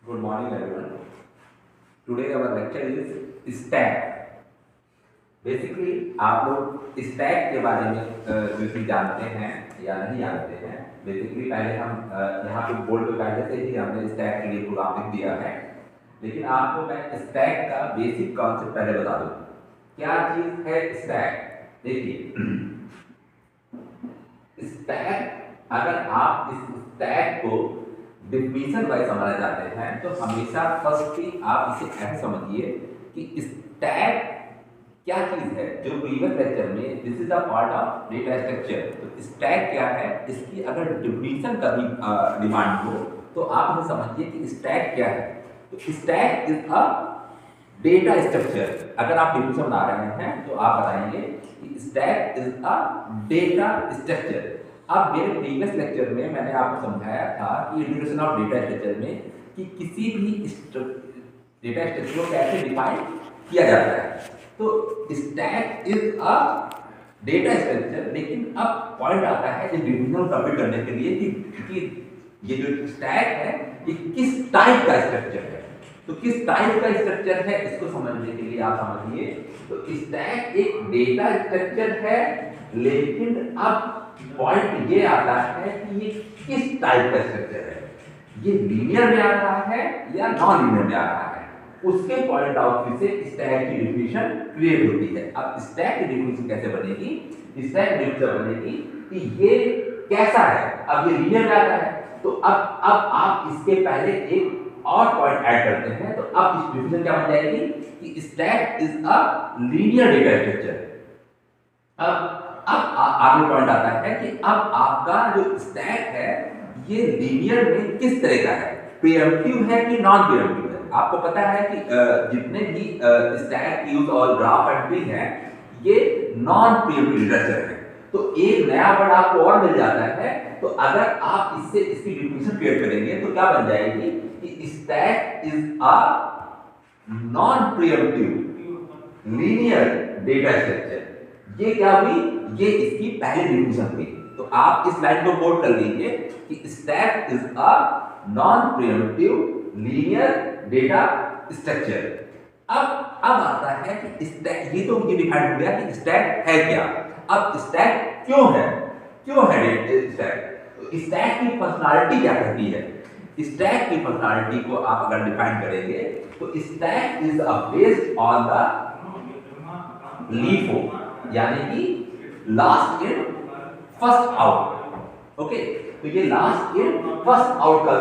Good morning, everyone. Today our lecture is stack. Basically आप लोग stack के बारे में जो कि जानते हैं या नहीं जानते हैं। बेसिकली पहले हम यहाँ पे बोर्ड पे पहले से ही हमने स्टैक के लिए प्रोग्राम लिख दिया है, लेकिन आपको मैं स्टैक का बेसिक कॉन्सेप्ट पहले बता दूँ। क्या चीज़ है स्टैक? देखिए, स्टैक अगर आप इस स्टैक को डिफिनीशन वाइज समझना चाहते हैं तो हमेशा फर्स्ट ही आप इसे ऐसे समझिए कि स्टैक क्या चीज है। जो प्रीवियस लेक्चर में this is a part of data structure, तो स्टैक क्या है इसकी अगर डिफिनीशन कभी डिमांड हो तो आप हमें समझिए कि स्टैक क्या है। तो stack is a data structure. अगर आप डिफिनीशन बना रहे हैं तो आप बताएंगे कि stack is a data structure. अब मेरे प्रीवियस लेक्चर में मैंने आपको समझाया था कि इंट्रोडक्शन ऑफ डेटा स्ट्रक्चर में कि किसी भी डेटा स्ट्रक्चर को कैसे डिफाइन किया जाता है। तो stack is a data structure, लेकिन अब पॉइंट आता है इस डिफिनेशन कंप्लीट करने के लिए कि ये जो स्टैक है ये किस टाइप का स्ट्रक्चर है। तो किस टाइप का स्ट्रक्चर है इसको समझने के लिए आप समझिए। तो स्टैक एक डेटा स्ट्रक्चर है, लेकिन अब पॉइंट ये आता है कि ये किस टाइप का स्ट्रक्चर है। ये लीनियर में आ रहा है या नॉन लीनियर में आ रहा है, उसके पॉइंट ऑफ व्यू से स्टैक की डिफिनीशन क्रिएट होती है। अब स्टैक की डिफिनीशन कैसे बनेगी? स्टैक डिफिनीशन बनेगी कि ये कैसा है। अब ये लीनियर में आता है तो अब आप इसके पहले एक और पॉइंट ऐड करते हैं, तो अब इस डिफिनीशन क्या बन जाएगी कि stack is a linear data structure. अब आगे पॉइंट आता है कि अब आपका जो स्टैक है ये लीनियर में किस तरह का है, प्रीएम्प्टिव है कि नॉन प्रीएम्प्टिव है। आपको पता है कि जितने भी स्टैक यूज और ग्राफ एंट्री है ये नॉन प्रीएम्प्टिव स्ट्रक्चर है। तो एक नया वर्ड आपको और मिल जाता है। तो अगर आप इससे इसकी डिफिनीशन क्रिएट करेंगे तो क्या बन जाएगी कि stack is a non pre-emptive linear data structure. ये क्या हुई? ये इसकी पहली डिफिनीशन हुई। तो आप इस लाइन को कोट कर लीजिए कि stack is a non pre-emptive linear data structure. अब आता है कि स्टैक, ये तो ये डिफाइन हो गया कि स्टैक है क्या। अब स्टैक क्यों है स्टैक? तो स्टैक की पर्सनालिटी क्या कहती है? स्टैक की पर्सनालिटी को आप अगर डिफाइन करेंगे तो stack is based on the LIFO, यानी कि last in first out. Okay, तो ये लास्ट इन फर्स्ट आउट का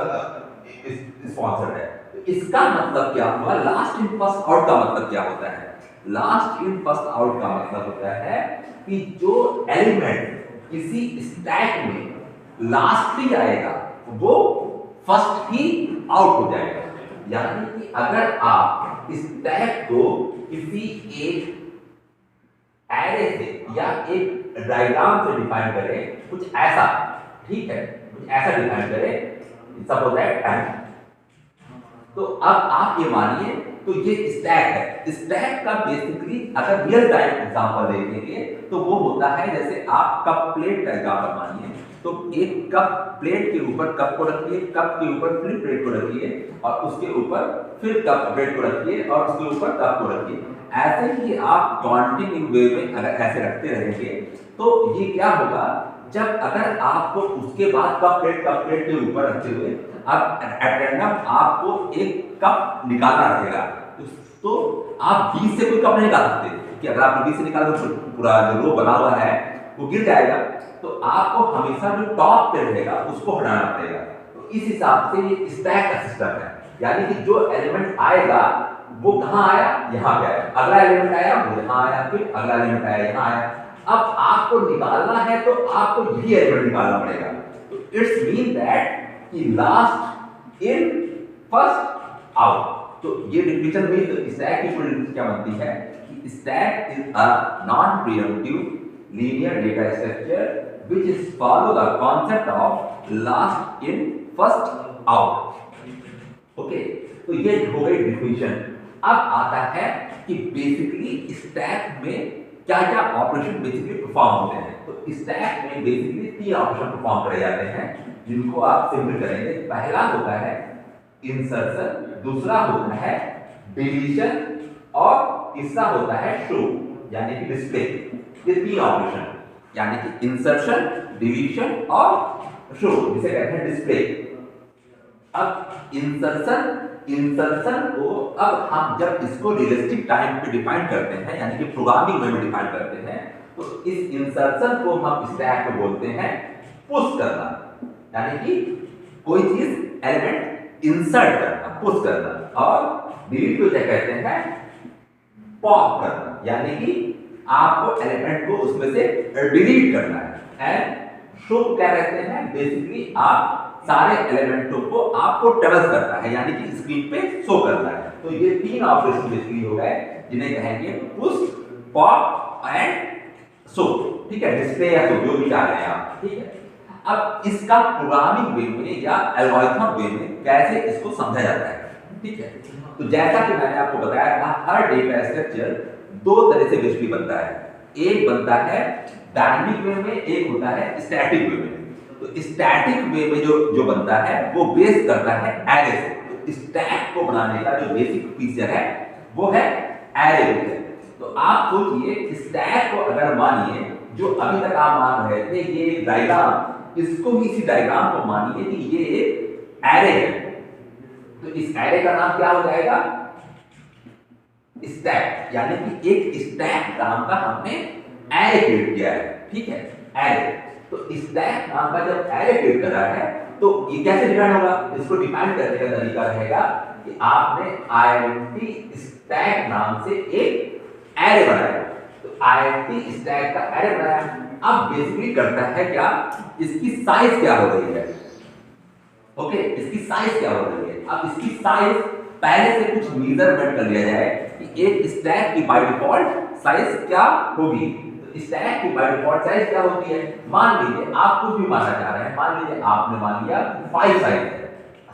स्पॉन्सर है। तो इसका मतलब क्या हुआ? लास्ट इन फर्स्ट आउट का मतलब क्या होता है? लास्ट इन फर्स्ट आउट का मतलब होता है कि जो एलिमेंट किसी स्टैक में लास्टली आएगा वो फर्स्ट ही आउट हो जाएगा। यानी कि अगर आप स्टैक को किसी एक एरे से या एक डायग्राम से डिफाइन करें कुछ ऐसा, ठीक है, कुछ ऐसा डिफाइन करें सपोज दैट। तो अब आप ये मानिए तो ये स्टैक है। स्टैक का बेसिकली अगर रियल टाइम एग्जांपल देखेंगे तो वो होता है जैसे आप कप प्लेट का एग्जांपल मानिए। तो एक कप प्लेट के ऊपर कप को रखिए, कप के ऊपर फिर प्लेट को रखिए और उसके ऊपर फिर कप प्लेट को रखिए और उसके ऊपर कप को रखिए। ऐसे ही आप काउंटिंग वे में अगर ऐसे रखते रहेंगे तो ये क्या होगा, जब अगर आपको उसके बाद कप प्लेट के ऊपर रखते हुए अब एट रैंडम आपको एक कप निकालना रहेगा, तो आप बीच से कोई कप नहीं निकाल सकते कि अगर आप बीच से निकाल तो पूरा जो रो बना हुआ है वो गिर जाएगा। तो आपको हमेशा जो टॉप पे रहेगा उसको हटाना पड़ेगा। तो इस हिसाब से ये स्टैक का सिस्टम है, यानी कि जो एलिमेंट आएगा वो कहाँ आया, यहाँ पे आया, अगला एलिमेंट आया वो यहाँ आया, फिर अगला एलिमेंट आया यहाँ आया। अब आपको निकालना है तो आपको यही एलिमेंट निकालना पड़ेगा। तो इट्स मीन दैट कि लास्ट इन फर्स्ट आउट। तो ये डिफिनीशन हुई। तो स्टैक की फुल क्या बनती है कि stack is a non pre-emptive linear data structure which is follow the concept of last in first out. Okay, तो ये हो गई डिफिनीशन। अब आता है कि बेसिकली स्टैक में क्या क्या ऑपरेशन बेसिकली परफॉर्म होते हैं। तो स्टैक में बेसिकली 3 ऑपरेशन परफॉर्म करे जाते हैं जिनको आप सिंपल करेंगे। पहला होता है इंसर्शन, दूसरा होता है डिलीशन और तीसरा होता है शो यानी कि डिस्प्ले। ये तीन ऑपरेशन यानी कि इंसर्शन, डिलीशन और शो, जिसे कहते हैं डिस्प्ले। अब इंसर्शन को अब हम जब इसको रियलिस्टिक टाइम पे डिफाइन करते हैं यानी कि प्रोग्रामिंग वे में डिफाइन करते हैं, तो इस इंसर्शन को हम स्टैक में बोलते हैं पुश करना, यानी कि कोई चीज एलिमेंट इंसर्ट करना, पुश करना। और डिलीट को क्या कहते हैं, पॉप करना, यानी कि आपको एलिमेंट को उसमें से डिलीट करना है। एंड शो क्या कहते हैं, बेसिकली आप सारे एलिमेंटों को आपको ट्रेवर्स करता है यानी कि स्क्रीन पे शो करता है। तो ये तीन ऑपरेशन बेसिकली हो गए जिन्हें कहेंगे पुश, पॉप एंड शो, ठीक है, डिस्प्ले या शो जो भी चाह रहे हैं आप, ठीक है। अब इसका प्रोग्रामिंग वे में या एल्गोरिथम वे में कैसे इसको समझा जाता है, ठीक है। तो जैसा कि मैंने आपको बताया था, हर डेटा स्ट्रक्चर दो तरह से बेसिकली बनता है। एक बनता है डायनामिक वे में, एक होता है स्टैटिक वे में। तो स्टैटिक वे में जो बनता है वो बेस करता है एरे से। तो स्टैक को बनाने का जो बेसिक फीचर है वो है एरे बेस। तो आप सोचिए स्टैक को अगर मानिए, जो अभी तक आप मान रहे थे ये डायग्राम, इसको ही इसी डायग्राम को मानिए कि ये एरे है। तो इस एरे का नाम क्या हो जाएगा, स्टैक, यानी कि एक स्टैक नाम का हमने एरे क्रिएट किया है, ठीक है, एरे। तो स्टैक नाम का जब एरे क्रिएट करा है तो ये कैसे डिफाइन होगा, इसको डिफाइन करने का तरीका रहेगा कि आपने आईडेंटिटी स्टैक नाम से एक एरे बनाया। तो आईडेंटिटी स्टैक का एरे बनाया। अब बेसिकली करता है क्या, इसकी साइज क्या हो रही है, ओके, इसकी साइज क्या हो रही है। अब इसकी साइज पहले से कुछ मेजरमेंट कर लिया जाए कि एक स्टैक की बाय डिफॉल्ट साइज क्या होगी। तो स्टैक की बाय डिफॉल्ट साइज क्या होती है, मान लीजिए आप कुछ भी मानना चाह रहे हैं, मान लीजिए आपने मान लिया 5 साइज है,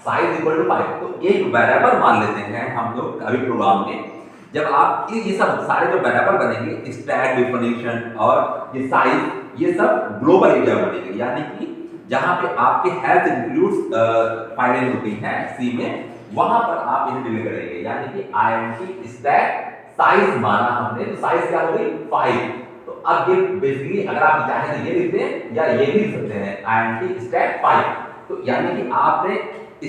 साइज इक्वल टू 5। तो एक वेरिएबल मान लेते हैं हम लोग अभी प्रोग्राम में। जब आप ये सब सारे जो वेरिएबल बनेंगे, स्टैक डिफिनेशन और ये साइज, ये सब ग्लोबल एरिया बनेंगे, यानी कि जहां पे आपके हेल्थ इंक्लूड्स फाइलें होती हैं सी में, वहां पर आप इन्हें डिलीट करेंगे। यानी कि आईएनटी स्टैक साइज माना हमने, तो साइज क्या हो गई 5। तो अब ये बेसिकली अगर आप चाहें तो ये लिख दें या ये भी लिख सकते हैं, आईएनटी स्टैक 5। तो यानी कि आपने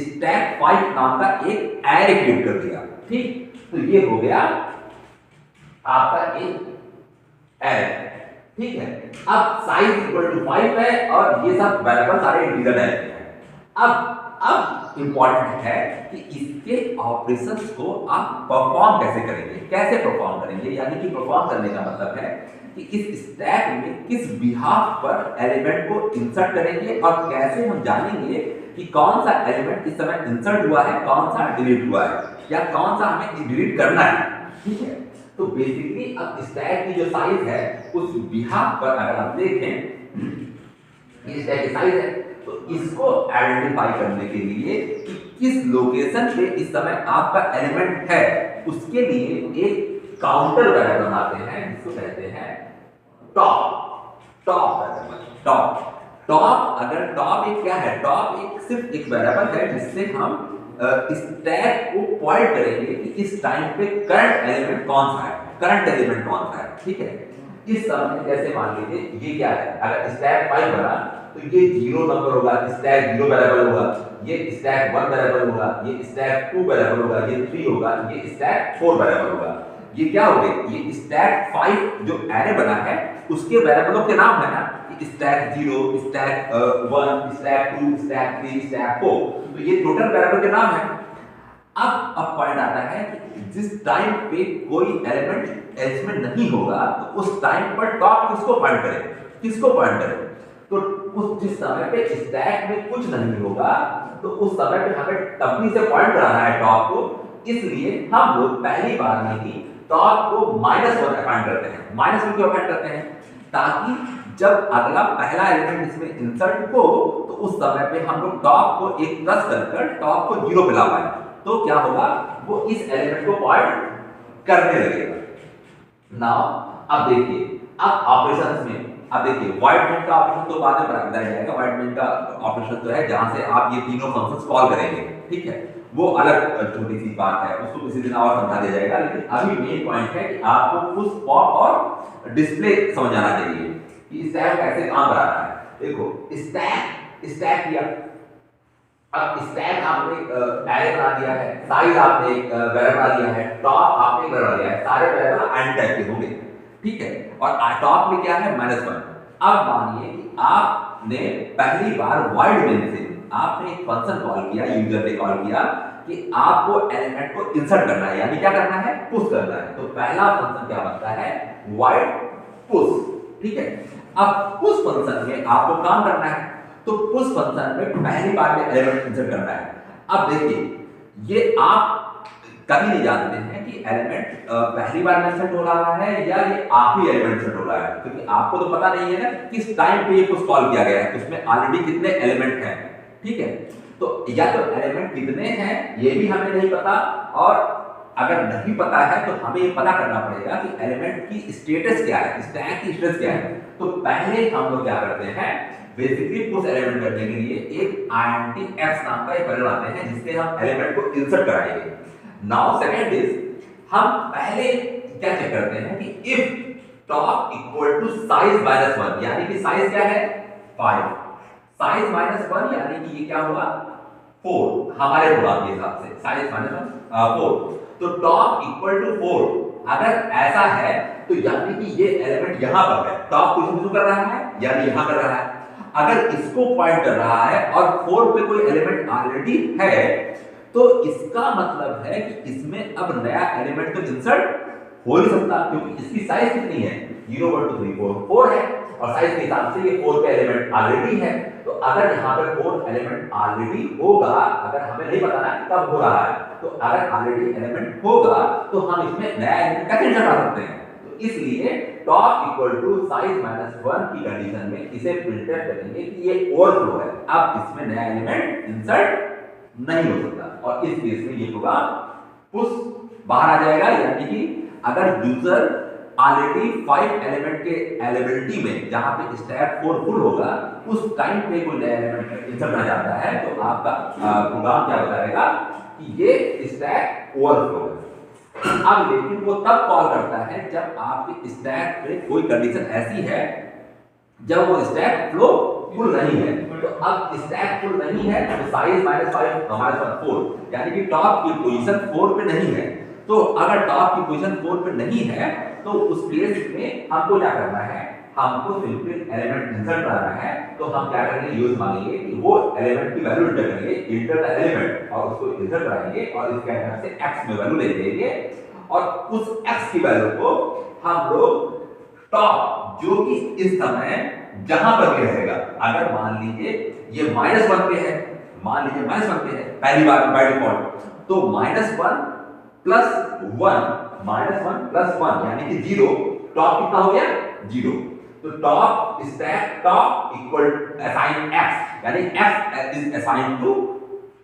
स्टैक 5 नाम का एक एरे क्रिएट कर दिया, ठीक। तो ये हो गया आपका एक एरे, ठीक है। अब साइज इक्वल टू 5 है और ये सब वेरिएबल सारे इंटीजर टाइप के हैं। अब इंपॉर्टेंट है कि इसके ऑपरेशंस को आप परफॉर्म कैसे करेंगे, कैसे परफॉर्म करेंगे, यानी कि परफॉर्म करने का मतलब है कि इस स्टैक में किस बिहाफ पर एलिमेंट को इंसर्ट करेंगे और कैसे हम जानेंगे कि कौन सा एलिमेंट इस समय इंसर्ट हुआ है, कौन सा डिलीट हुआ है, या कौन सा हमें डिलीट करना है, ठीक है। तो बेसिकली अब स्टैक की जो साइज है उस बिहाफ पर अगर आप देखें, ये स्टैक की साइज है, तो इसको आइडेंटिफाई करने के लिए कि किस लोकेशन पे इस समय आपका एलिमेंट है, उसके लिए एक काउंटर वेरिएबल बनाते हैं जिसको कहते हैं टॉप। अगर टॉप एक क्या है, टॉप एक सिर्फ एक वेरिएबल है जिससे हम स्टैक को पॉइंट करेंगे कि इस टाइम पे करंट एलिमेंट कौन सा है, ठीक है। इस समय जैसे मान लीजिए ये क्या है, अगर स्टैक 5 बना तो ये 0 नंबर होगा, स्टैक 0 वेरिएबल होगा, ये स्टैक 1 वेरिएबल होगा, ये स्टैक 2 वेरिएबल होगा, ये 3 होगा, ये स्टैक 4 वेरिएबल होगा। ये क्या हो गए, ये स्टैक 5 जो एरे बना है उसके वेरिएबलों के नाम है ना, stack 0, stack 1, stack 2, stack 3, stack 4। तो ये टोटल वेरिएबल के नाम है। अब पॉइंट आता है कि जिस टाइम पे कोई एलिमेंट इसमें नहीं होगा तो उस टाइम पर टॉप किसको पॉइंट करे, तो उस जिस समय पे स्टैक में कुछ नहीं होगा तो उस समय पे हमें तभी से पॉइंट कराना है टॉप को। इसलिए हम लोग पहली बार में ही टॉप को -1 असाइन करते हैं। -1 क्यों असाइन करते हैं, ताकि जब अगला पहला एलिमेंट इसमें इंसर्ट हो तो उस समय पे हम लोग टॉप को एक प्लस कर टॉप को 0 पे ला पाए, तो क्या होगा, वो इस एलिमेंट को पॉइंट करने लगेगा। नाउ अब देखिए, अब ऑपरेशंस में अब देखिए व्हाइट मेन का ऑपरेशन तो बाद में बताया जाएगा। व्हाइट मेन का ऑपरेशन तो है जहां से आप ये तीनों फंक्शंस कॉल करेंगे, ठीक है, वो अलग छोटी सी बात है, उसको किसी दिन और समझा दिया जाएगा। लेकिन अभी मेन पॉइंट है कि आपको पुश, पॉप और डिस्प्ले समझ आना चाहिए कि स्टैक कैसे काम कर रहा है। देखो स्टैक किया, अब स्टैक आपने एरे बना दिया है, साइज आपने वेरिएबल बना दिया है, टॉप आपने वेरिएबल बना दिया है, सारे वेरिएबल एंड टाइप के होंगे, ठीक है। और टॉप में क्या है -1। अब मानिए कि आपने पहली बार वाइड मेन से आपने एक फंक्शन कॉल किया, यूजर ने कॉल किया कि आपको एलिमेंट को इंसर्ट करना है, यानी क्या करना है, पुश करना है। तो पहला फंक्शन क्या बनता है, वाइड पुश, ठीक है। अब पुश फंक्शन में आपको काम करना है, तो पुश फंक्शन में पहली बार में एलिमेंट इंसर्ट करना है। अब देखिए, ये आप कभी नहीं जानते हैं कि एलिमेंट पहली बार में इंसर्ट हो रहा है या ये आखिरी एलिमेंट इंसर्ट हो रहा है, क्योंकि आपको तो पता नहीं है ना किस टाइम पे ये पुश कॉल किया गया है, उसमें ऑलरेडी कितने एलिमेंट हैं, ठीक है। तो या तो एलिमेंट कितने हैं ये भी हमें नहीं पता, और अगर नहीं पता है तो हमें ये पता करना पड़ेगा कि एलिमेंट की स्टेटस क्या है, स्टैक की स्टेटस क्या है। तो पहले हम लोग क्या करते हैं, बेसिकली पुश एलिमेंट करने के लिए एक int x नाम का एक वेरिएबल बनाते हैं जिससे हम एलिमेंट को इंसर्ट कराएंगे। नाउ सेकंड इज, हम पहले क्या चेक करते हैं कि if top equal to size -1, यानी कि साइज क्या है 5, साइज -1 यानी कि ये क्या हुआ 4 हमारे प्रोग्राम के हिसाब से, साइज -1 4, तो टॉप इक्वल टू 4 अगर ऐसा है तो यानी कि ये एलिमेंट यहां पर है, टॉप पोजीशन कर रहा है यानी यहां कर रहा है। अगर इसको पॉइंट कर रहा है और 4 पे कोई एलिमेंट ऑलरेडी है तो इसका मतलब है कि इसमें अब नया एलिमेंट तो इंसर्ट हो नहीं सकता, क्योंकि इसकी साइज कितनी है 0 1 2 3 4 4 है, और साइज के हिसाब से ये 4 पे एलिमेंट ऑलरेडी है। तो अगर यहाँ पे 4 एलिमेंट ऑलरेडी होगा, अगर हमें नहीं पता ना कब हो रहा है, तो अगर ऑलरेडी एलिमेंट होगा तो हम इसमें नया एलिमेंट कैसे इंसर्ट कर सकते हैं। तो इसलिए टॉप इक्वल टू साइज -1 की कंडीशन में इसे प्रिंटफ करेंगे कि ये ओवरफ्लो है, अब इसमें नया एलिमेंट इंसर्ट नहीं हो सकता, और इस केस में ये प्रोग्राम पुश बाहर आ जाएगा। यानी कि अगर यूजर ऑलरेडी 5 एलिमेंट के अवेलेबिलिटी में जहां पे स्टैक 4 फुल होगा उस टाइम पे कोई नया एलिमेंट इंसर्ट करना चाहता है तो आपका प्रोग्राम क्या बताएगा कि ये स्टैक ओवरफ्लो है। अब लेकिन वो तब कॉल करता है जब आपके स्टैक पे कोई कंडीशन ऐसी है जब वो स्टैक फ्लो फुल नहीं है। तो अब स्टैक फुल नहीं है तो साइज -5 हमारे पास 4, यानी कि टॉप की पोजीशन 4 पे नहीं है। तो अगर टॉप की पोजीशन 4 पे नहीं है तो उस केस में हमको क्या करना है, हमको सिंपली एलिमेंट इंसर्ट करना है। तो हम क्या करेंगे, यूज मांगेंगे कि वो एलिमेंट की वैल्यू इंटर करेंगे, इंटर द एलिमेंट, और उसको इंसर्ट कराएंगे और इसके अंदर से x में वैल्यू ले लेंगे, और उस x की वैल्यू को हम लोग टॉप जो कि इस समय जहां पर भी रहेगा, अगर मान लीजिए ये -1 पे है, मान लीजिए -1 पे है पहली बार बाय डिफॉल्ट, तो -1 प्लस 1 प्लस 1 यानी कि 0, टॉप कितना हो गया 0। तो top stack top equal assign x, यानी x is assign to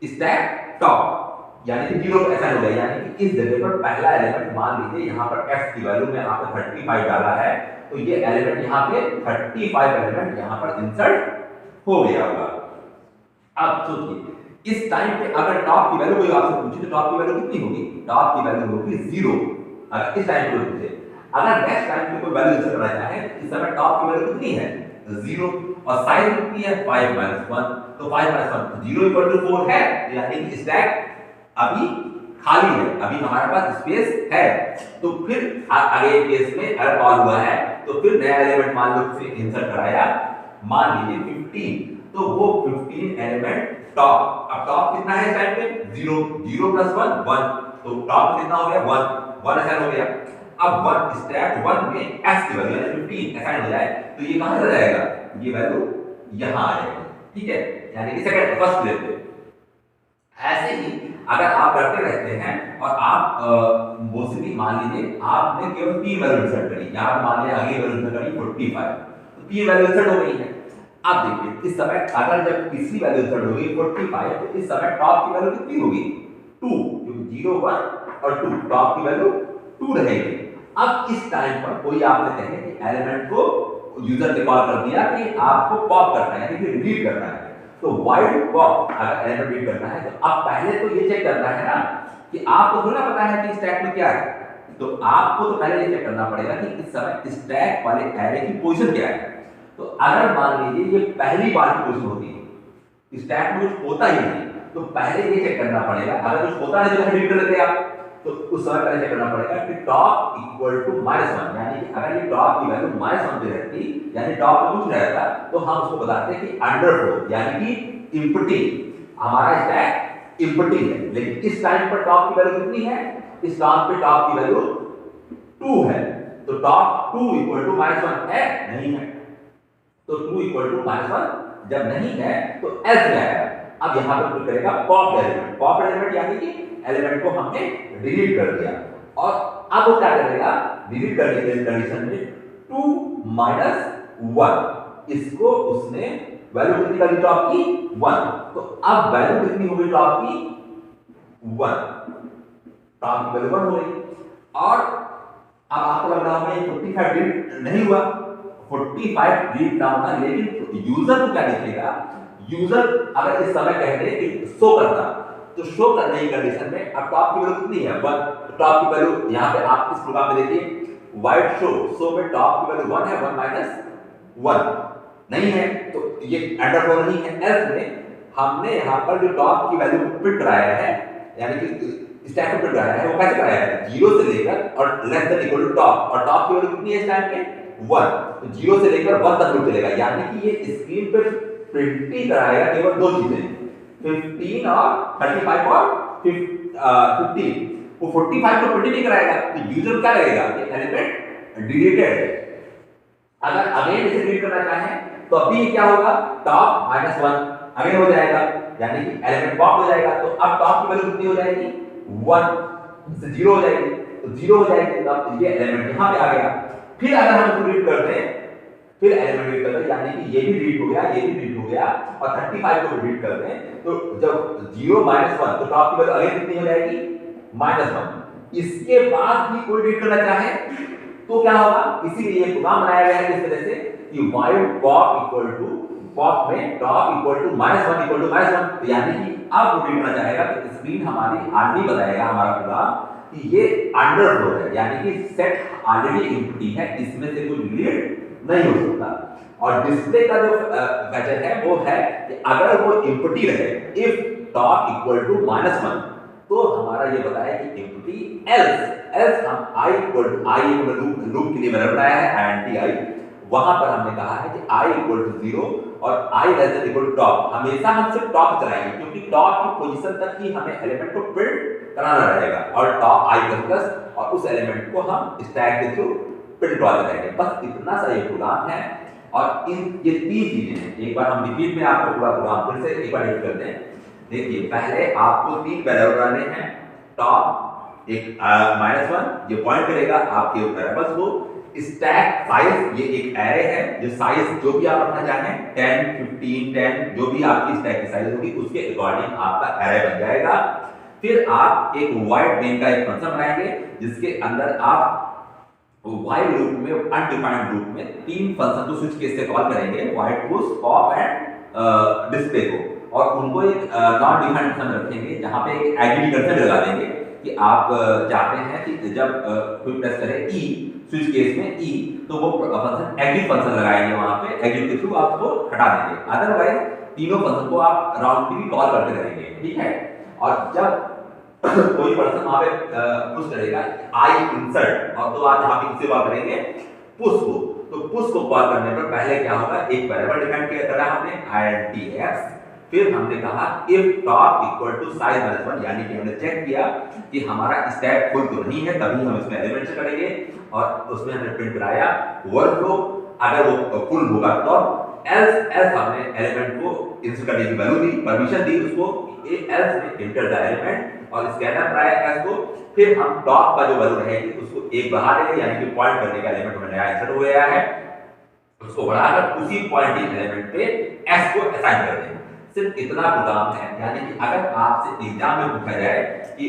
stack top, यानी कि 0 पे असाइन हो गया। यानी कि इस जगह पर पहला एलिमेंट मान लीजिए यहां पर x की वैल्यू में आपने 35 डाला है, तो ये एलिमेंट यहां पे 35 एलिमेंट यहां पर इंसर्ट हो गया होगा। अब सोचिए इस टाइम पे अगर टॉप की वैल्यू कोई आपसे पूछे तो टॉप की वैल्यू कितनी होगी, टॉप की वैल्यू होगी 0। अगर इस टाइम पे पूछे, अगर नेक्स्ट टाइम पे कोई वैल्यू इंसर्ट करना चाहे इस समय टॉप की वैल्यू कितनी है 0, और साइज कितनी है 5 1, तो 5 1 0 इक्वल टू 4 है, यानी कि स्टैक अभी खाली है, अभी हमारे पास स्पेस है। तो फिर अगले केस में अगर कॉल हुआ है तो फिर नया एलिमेंट मान लो से इंसर्ट कराया, मान लीजिए 15, तो वो 15 एलिमेंट टॉप, अब टॉप कितना है इस टाइम पे 0, 0 प्लस 1 1, तो टॉप कितना हो गया 1 असाइन हो गया। अब 1 स्टैक 1 में x की वैल्यू यानी 15 असाइन हो जाए तो ये कहां चला जाएगा, ये वैल्यू यहां आ जाएगी, ठीक है, यानी कि सेकंड फर्स्ट प्लेस पे। ऐसे ही अगर आप करते रहते हैं और आप मोस्टली मान लीजिए आपने केवल 3 वैल्यू इंसर्ट करी, यहां मान लिया अगली वैल्यू इंसर्ट करी 45, तो 3 वैल्यू इंसर्ट हो गई है। अब देखिए इस समय अगर जब तीसरी वैल्यू इंसर्ट होगी 45, तो इस समय टॉप की वैल्यू कितनी होगी 2, क्योंकि 0 1 और 2, टॉप की वैल्यू 2 रहेगी। अब इस टाइम पर कोई आपसे कहे कि एलिमेंट को यूजर ने कॉल कर दिया कि आपको पॉप करना है, यानी कि डिलीट करना है, तो वाइड पॉप अगर एलिमेंट रीड करना है तो अब पहले तो ये चेक करना है ना कि आपको थोड़ा पता है कि स्टैक में क्या है, तो आपको तो पहले ये चेक करना पड़ेगा कि इस समय स्टैक वाले एरे की पोजीशन क्या है। तो अगर मान लीजिए ये पहली बार की पोजीशन होती है, स्टैक में कुछ होता ही नहीं, तो पहले ये चेक करना पड़ेगा, अगर कुछ होता नहीं तो रीड कर लेते आप, तो उस समय पहले चेक करना पड़ेगा कि टॉप इक्वल टू -1, यानी कि अगर ये टॉप की वैल्यू -1 पे रहती, यानी टॉप पे कुछ रहता, तो हम उसको बताते हैं कि अंडरफ्लो यानी कि एम्प्टी, हमारा स्टैक एम्प्टी है। लेकिन इस टाइम पर टॉप की वैल्यू कितनी है, इस टाइम पे टॉप की वैल्यू 2 है, तो टॉप 2 इक्वल टू -1 है, नहीं है, तो 2 इक्वल टू -1 जब नहीं है तो एल्स में आएगा। अब यहां पर पुट करेगा पॉप एलिमेंट, पॉप एलिमेंट यानी कि एलिमेंट को हमने डिलीट कर दिया, और अब वो क्या करेगा, डिलीट करने के कंडीशन में 2 - 1, इसको उसने वैल्यू कितनी कर दी टॉप की 1, तो अब वैल्यू कितनी हो गई टॉप की 1, टॉप की वैल्यू 1 हो गई। और अब आपको लग रहा होगा ये 45 रीड नहीं हुआ, 45 रीड ना होना, लेकिन यूजर को क्या दिखेगा, यूजर अगर इस समय कह दे कि शो करना, तो शो करने की कंडीशन में अब टॉप की वैल्यू कितनी है 1, तो टॉप की वैल्यू यहां पे आप इस प्रोग्राम में देखिए वाइड शो में टॉप की वैल्यू 1 है, 1 - 1 नहीं है, तो ये अंडरफ्लो नहीं है। एल्स में हमने यहां पर जो टॉप की वैल्यू को प्रिंट कराया है, यानी कि स्टैक पे कराया है, वो कैसे कराया है, 0 से लेकर और less than equal to top, और टॉप की वैल्यू कितनी है स्टैक पे 1, तो 0 से लेकर 1 तक लूप चलेगा, यानी कि ये स्क्रीन पे प्रिंट ही कराएगा केवल दो चीजें, 15 और 35 और 15, वो 45 को प्रिंट नहीं कराएगा, तो यूजर क्या लगेगा, ये एलिमेंट डिलीटेड है। अगर अगेन इसे रीड करना चाहे तो अभी क्या होगा, टॉप -1 अगेन हो जाएगा, यानी कि एलिमेंट पॉप हो जाएगा, तो अब टॉप की वैल्यू कितनी हो जाएगी 1 से 0 हो जाएगी, तो 0 हो जाएगी, तब ये एलिमेंट यहां पे आ गया। फिर अगर हम इसको रीड करते हैं, फिर एलिमेंट रीड करते हैं, यानी कि ये भी रीड हो गया, ये भी रीड हो गया, और 35 को रीड करते हैं, तो जब 0 - 1, तो टॉप की वैल्यू अगेन कितनी हो जाएगी -1। इसके बाद भी कोई रीड करना चाहे तो क्या होगा, इसीलिए ये प्रोग्राम बनाया गया है इस तरह से कि wide pop equal to pop में top equal to -1 equal to -1, यानी कि अब वो रीड करना चाहेगा तो स्क्रीन हमारी ऑलरेडी बताएगा हमारा प्रोग्राम कि ये अंडरफ्लो है, यानी कि सेट ऑलरेडी एम्प्टी है, इसमें से कुछ रीड नहीं हो सकता। और डिस्प्ले का जो फीचर है वो है कि अगर वो एम्प्टी रहे, इफ टॉप इक्वल टू -1, तो हमारा ये बताया कि एम्प्टी, एल्स हम i equal to i loop के लिए मैंने बनाया है INT i, वहां पर हमने कहा है कि i इक्वल टू 0 और i less than equal to top, हमेशा हम सिर्फ टॉप चलाएंगे, क्योंकि टॉप की पोजीशन तक ही हमें एलिमेंट को प्रिंट कराना रहेगा, और टॉप i++ और उस एलिमेंट को हम स्टैक के थ्रू प्रिंट करवा देंगे। बस इतना सा ये प्रोग्राम है, और ये तीन चीजें हैं। एक बार हम रिपीट में आपको पूरा प्रोग्राम फिर से एक बार रीड करते हैं। देखिए, पहले आपको 3 वेरिएबल बनाने हैं, टॉप एक -1 ये पॉइंट करेगा आपके वेरिएबल्स को, स्टैक साइज ये एक एरे है, जो साइज जो भी आप रखना चाहें 10 15 10 जो भी आपकी स्टैक की साइज होगी उसके अकॉर्डिंग आपका एरे बन जाएगा। फिर आप एक वाइड मेन का एक फंक्शन बनाएंगे जिसके अंदर आप वाइड लूप में अनडिफाइंड लूप में 3 फंक्शन को स्विच केस से कॉल करेंगे, wide push pop and display को, और उनको एक नॉन डिफाइंड फंक्शन रखेंगे जहां पे एक एग्री कंसेप्ट लगा देंगे कि आप चाहते हैं कि जब कोई प्रेस करे ई स्विच केस में ई, तो वो फंक्शन एग्री फंक्शन लगाएंगे, वहां पे एग्री के थ्रू आप उसको हटा देंगे, अदरवाइज तीनों फंक्शन को आप राउंड ट्रिप कॉल करते रहेंगे, ठीक है। और जब कोई पर्सन वहां पे पुश करेगा आई इंसर्ट, और तो आप यहां पे किससे कॉल करेंगे पुश को, तो पुश को कॉल करने पर पहले क्या होगा, एक वेरिएबल डिफाइन किया करा हमने INTX, फिर हमने कहा if top equal to size -1, यानी कि हमने चेक किया कि हमारा स्टैक फुल तो नहीं है, तभी हम इसमें एलिमेंट से करेंगे, और उसमें हमने प्रिंट कराया ओवरफ्लो, अगर वो फुल होगा तो एल्स हमने एलिमेंट को इंसर्ट करने की वैल्यू दी, परमिशन दी उसको, एल्स में इंटर द एलिमेंट और स्कैनर कराया एस को, फिर हम टॉप का जो वैल्यू रहेगी उसको एक बढ़ा देंगे, यानी कि पॉइंट करने का एलिमेंट हमें नया इंसर्ट हो गया है, उसको बढ़ाकर उसी पॉइंटिंग एलिमेंट पे एस को असाइन कर देंगे। सिर्फ इतना प्रोग्राम है, यानी कि अगर आपसे एग्जाम में पूछा जाए कि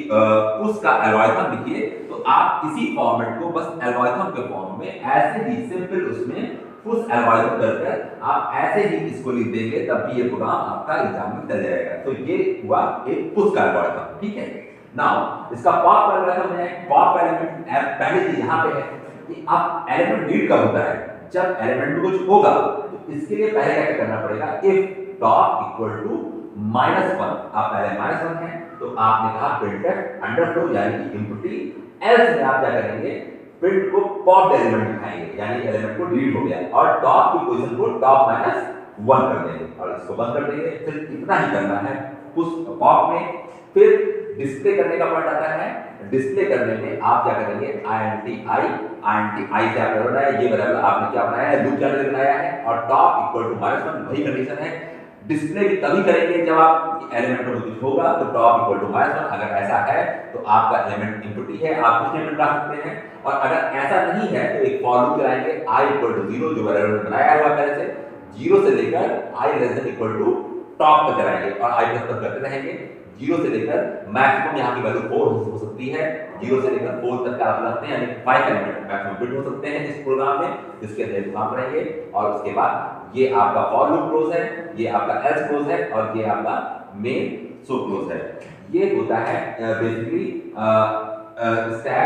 उसका एल्गोरिथम लिखिए, तो आप इसी फॉर्मेट को बस एल्गोरिथम के फॉर्म में ऐसे ही सिंपल उसमें पुश एल्गोरिथम करके आप ऐसे ही इसको लिख देंगे तब भी ये प्रोग्राम आपका एग्जाम में चल जाएगा। तो ये हुआ एक पुश का एल्गोरिथम, ठीक है। नाउ इसका पॉप एल्गोरिथम है। पॉप एलिमेंट पहले चीज यहाँ पे है कि आप एलिमेंट रीड कब होता है, जब एलिमेंट में कुछ होगा। तो इसके लिए पहले क्या करना पड़ेगा, इफ टॉप इक्वल टू -1, आप पहले -1 है तो आपने कहा प्रिंटफ अंडरफ्लो यानी कि एम्प्टी, एल्स में आप क्या करेंगे, प्रिंट को पॉप एलिमेंट दिखाएंगे यानी एलिमेंट को डिलीट हो गया और टॉप की पोजीशन को टॉप -1 कर देंगे और इसको बंद कर देंगे। सिर्फ इतना ही करना है पुश पॉप में। फिर डिस्प्ले करने का पार्ट आता है। डिस्प्ले करने में आप क्या करेंगे, आई से आप बनाया, ये वेरिएबल आपने क्या बनाया है, लूप क्या बनाया है और टॉप इक्वल टू -1 वही कंडीशन है। डिस्प्ले भी तभी करेंगे जब आप एलिमेंट में कुछ होगा तो टॉप इक्वल टू -1, अगर ऐसा है तो आपका एलिमेंट एम्प्टी है, आप कुछ नहीं बना सकते हैं। और अगर ऐसा नहीं है तो एक फॉर लूप चलाएंगे i इक्वल टू 0 जो वेरिएबल बनाया हुआ पहले से, 0 से लेकर i less than equal to top तक चलाएंगे और i प्लस तक करते रहेंगे। 0 से लेकर मैक्सिमम यहाँ की वैल्यू 4 हो सकती है, 0 से लेकर 4 तक का आप रखते हैं यानी 5 एलिमेंट मैक्सिमम बिट हो सकते हैं इस प्रोग्राम में, जिसके अंदर काम करेंगे। और उसके बाद ये आपका फॉर लूप क्लोज है, ये आपका एल्स क्लोज है और ये आपका मेन सो क्लोज है। ये होता है बेसिकली स्टैक